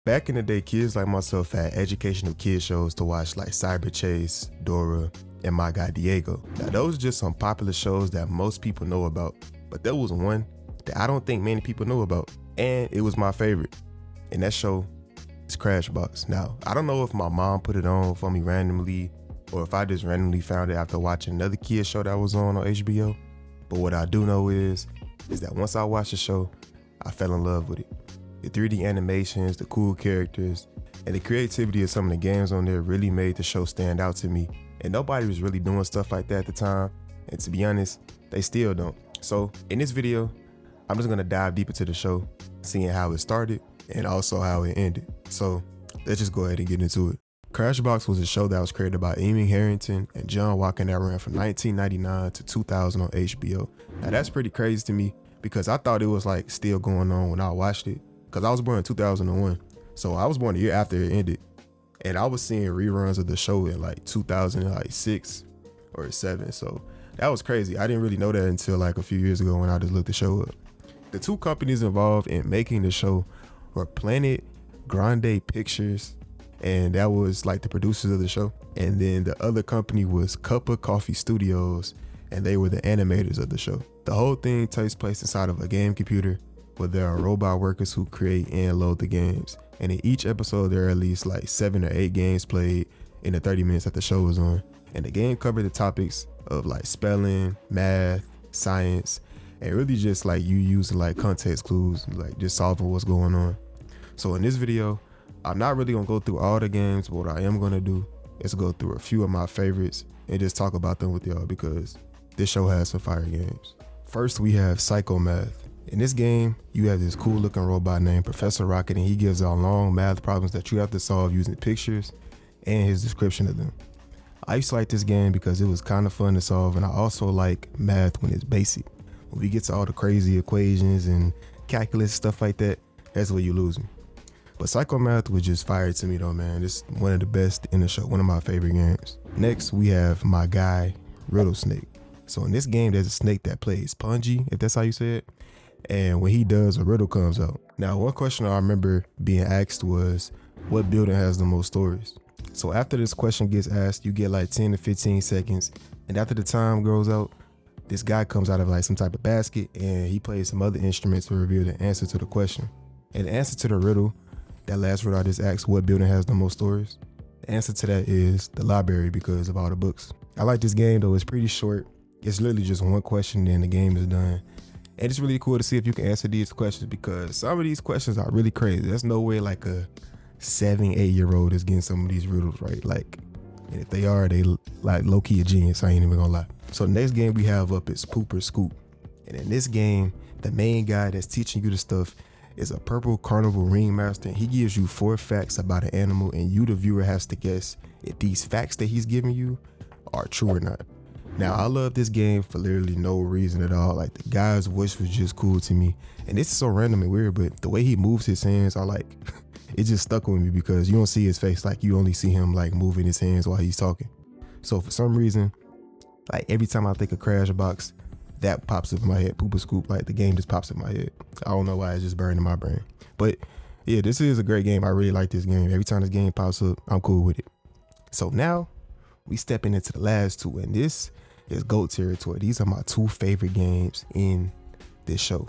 Back in the day, kids like myself had educational kid shows to watch like Cyber Chase, Dora, and My Guy Diego. Now those are just some popular shows that most people know about, but there was one that I don't think many people know about, and it was my favorite, and that show is Crashbox. Now, I don't know if my mom put it on for me randomly, or if I just randomly found it after watching another kid show that was on HBO, but what I do know is that once I watched the show, I fell in love with it. The 3D animations, the cool characters, and the creativity of some of the games on there really made the show stand out to me. And nobody was really doing stuff like that at the time. And to be honest, they still don't. So in this video, I'm just gonna dive deep into the show, seeing how it started and also how it ended. So let's just go ahead and get into it. Crashbox was a show that was created by Amy Harrington and John Walken that ran from 1999 to 2000 on HBO. Now that's pretty crazy to me because I thought it was like still going on when I watched it. Cause I was born in 2001, so I was born a year after it ended, and I was seeing reruns of the show in like 2006 or 7. So that was crazy. I didn't really know that until like a few years ago when I just looked the show up. The two companies involved in making the show were Planet Grande Pictures, and that was like the producers of the show, and then the other company was Cup of Coffee Studios, and they were the animators of the show. The whole thing takes place inside of a game computer where there are robot workers who create and load the games. And in each episode, there are at least like 7 or 8 games played in the 30 minutes that the show was on. And the game covered the topics of like spelling, math, science, and really just like you using like context clues, like just solving what's going on. So in this video, I'm not really gonna go through all the games, but what I am gonna do is go through a few of my favorites and just talk about them with y'all because this show has some fire games. First, we have Psychomath. In this game, you have this cool looking robot named Professor Rocket, and he gives out long math problems that you have to solve using pictures and his description of them. I used to like this game because it was kind of fun to solve, and I also like math when it's basic. When we get to all the crazy equations and calculus, stuff like that, that's where you lose me. But Psychomath was just fire to me though, man. It's one of the best in the show, one of my favorite games. Next, we have My Guy Rattlesnake. So in this game, there's a snake that plays Punji, if that's how you say it. And when he does, a riddle comes out. Now, one question I remember being asked was, what building has the most stories? So after this question gets asked, you get like 10 to 15 seconds. And after the time goes out, this guy comes out of like some type of basket and he plays some other instruments to reveal the answer to the question. And the answer to the riddle, that last riddle I just asked, what building has the most stories? The answer to that is the library because of all the books. I like this game though, it's pretty short. It's literally just one question, then the game is done. And it's really cool to see if you can answer these questions because some of these questions are really crazy. There's no way like a 7-8-year-old is getting some of these riddles right. Like, and if they are, they like low-key a genius. I ain't even gonna lie. So the next game we have up is Pooper Scoop. And in this game, the main guy that's teaching you the stuff is a purple carnival ringmaster. And he gives you 4 facts about an animal, and you, the viewer, has to guess if these facts that he's giving you are true or not. Now, I love this game for literally no reason at all. Like, the guy's voice was just cool to me. And this is so random and weird, but the way he moves his hands are like, it just stuck with me because you don't see his face. Like, you only see him like moving his hands while he's talking. So for some reason, like every time I think of Crashbox, that pops up in my head. Pooper Scoop, like the game just pops in my head. I don't know why, it's just burned in my brain. But yeah, this is a great game. I really like this game. Every time this game pops up, I'm cool with it. So now we stepping into the last two, and this is GOAT territory. These are my 2 favorite games in this show.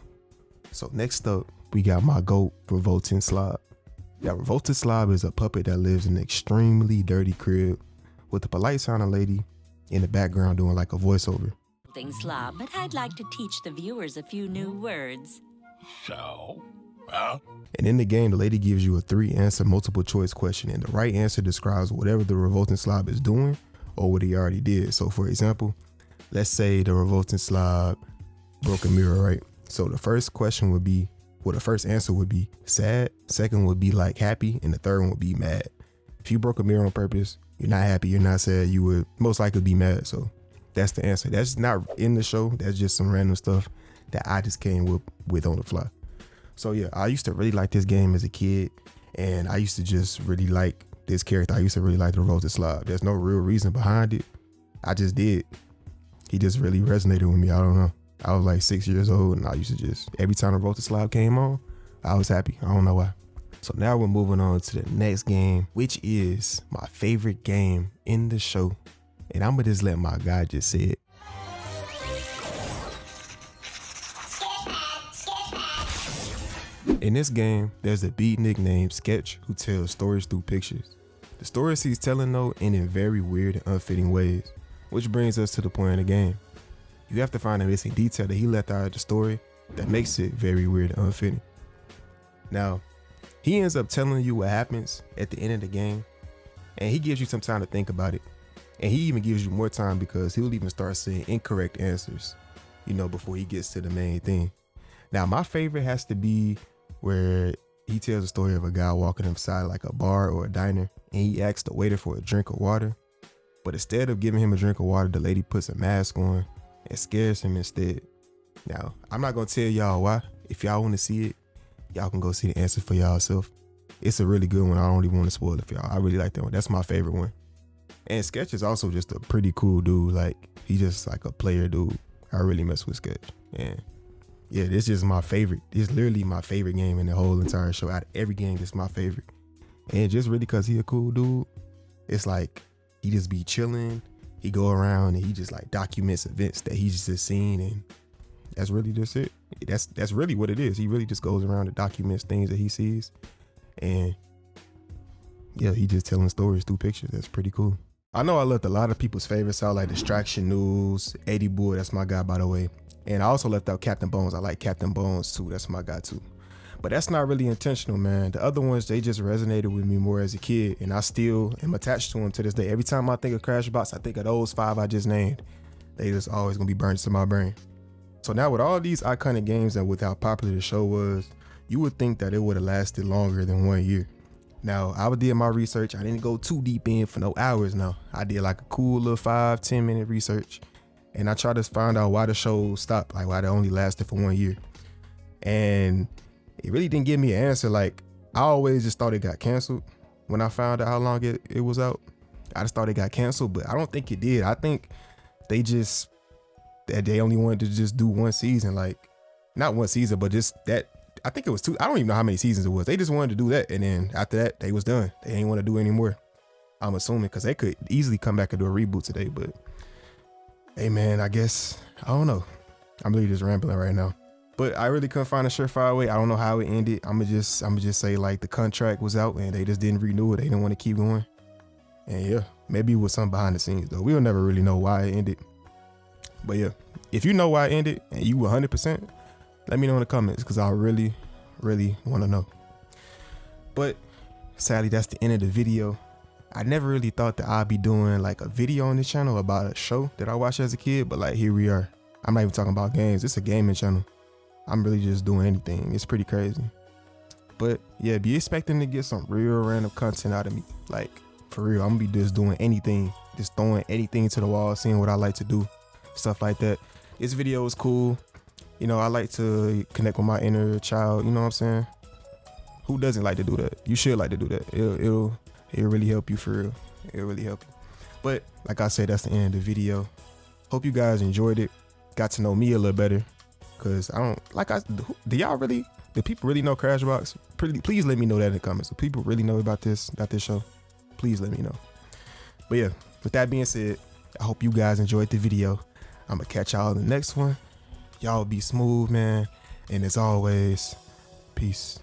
So next up, we got my GOAT, Revolting Slob. Now, Revolting Slob is a puppet that lives in an extremely dirty crib with a polite sounding lady in the background doing like a voiceover. Slob, but I'd like to teach the viewers a few new words. So, And in the game, the lady gives you a 3-answer multiple choice question, and the right answer describes whatever the Revolting Slob is doing or what he already did. So for example, let's say the Revolting Slob broke a mirror, right? So the first question would be, well, the first answer would be sad, second would be like happy, and the third one would be mad. If you broke a mirror on purpose, you're not happy, you're not sad, you would most likely be mad. So that's the answer. That's not in the show. That's just some random stuff that I just came with on the fly. So yeah, I used to really like this game as a kid, and I used to just really like this character. I used to really like the Revolting Slob. There's no real reason behind it. I just did. He just really resonated with me. I don't know. I was like 6 years old, and I used to just, every time the Revolting Slob came on, I was happy. I don't know why. So now we're moving on to the next game, which is my favorite game in the show. And I'm gonna just let my guy just say it. In this game, there's a beatnik named Sketch who tells stories through pictures. The stories he's telling though end in very weird and unfitting ways, which brings us to the point of the game. You have to find a missing detail that he left out of the story that makes it very weird and unfitting. Now, he ends up telling you what happens at the end of the game, and he gives you some time to think about it. And he even gives you more time because he'll even start saying incorrect answers, before he gets to the main thing. Now, my favorite has to be where he tells a story of a guy walking inside like a bar or a diner, and he asks the waiter for a drink of water. But instead of giving him a drink of water, the lady puts a mask on and scares him instead. Now, I'm not gonna tell y'all why. If y'all want to see it, y'all can go see the answer for y'allself. It's a really good one. I don't even want to spoil it for y'all. I really like that one. That's my favorite one. And Sketch is also just a pretty cool dude. Like, he's just like a player dude. I really mess with Sketch. And yeah, this is my favorite. It's literally my favorite game in the whole entire show. Out of every game, this is my favorite. And just really because he a cool dude, it's like he just be chilling. He go around and he just like documents events that he's just seen, and that's really just it. That's really what it is. He really just goes around and documents things that he sees, and yeah, he just telling stories through pictures. That's pretty cool. I know I left a lot of people's favorites out, like Distraction News, 80 Boy, that's my guy by the way. And I also left out Captain Bones. I like Captain Bones too. That's my guy too. But that's not really intentional, man. The other ones, they just resonated with me more as a kid, and I still am attached to them to this day. Every time I think of Crashbox, I think of those 5 I just named. They just always gonna be burned to my brain. So now with all these iconic games and with how popular the show was, you would think that it would have lasted longer than 1 year. Now, I did my research. I didn't go too deep in for no hours now. I did like a cool little 5-10 minute research, and I tried to find out why the show stopped, like why they only lasted for 1 year. And it really didn't give me an answer. Like, I always just thought it got canceled when I found out how long it was out. I just thought it got canceled, but I don't think it did. I think they only wanted to just do 1 season, like not 1 season, but just that. I think it was 2. I don't even know how many seasons it was. They just wanted to do that, and then after that, they was done. They ain't want to do any more. I'm assuming because they could easily come back and do a reboot today. But hey, man, I guess I don't know. I'm really just rambling right now. But I really couldn't find a surefire way. I don't know how it ended. I'ma just say like the contract was out and they just didn't renew it. They didn't want to keep going. And yeah, maybe it was something behind the scenes though. We'll never really know why it ended. But yeah, if you know why it ended and you 100%, let me know in the comments because I really, really want to know. But sadly, that's the end of the video. I never really thought that I'd be doing like a video on this channel about a show that I watched as a kid, but like here we are. I'm not even talking about games. It's a gaming channel. I'm really just doing anything. It's pretty crazy. But yeah, be expecting to get some real random content out of me. Like for real, I'm gonna be just doing anything, just throwing anything to the wall, seeing what I like to do, stuff like that. This video is cool. I like to connect with my inner child. You know what I'm saying? Who doesn't like to do that? You should like to do that. It'll really help you for real. It'll really help you. But like I said, that's the end of the video. Hope you guys enjoyed it. Got to know me a little better. Cause do people really know Crashbox? Please let me know that in the comments. If people really know about this show, please let me know. But yeah, with that being said, I hope you guys enjoyed the video. I'm gonna catch y'all in the next one. Y'all be smooth, man. And as always, peace.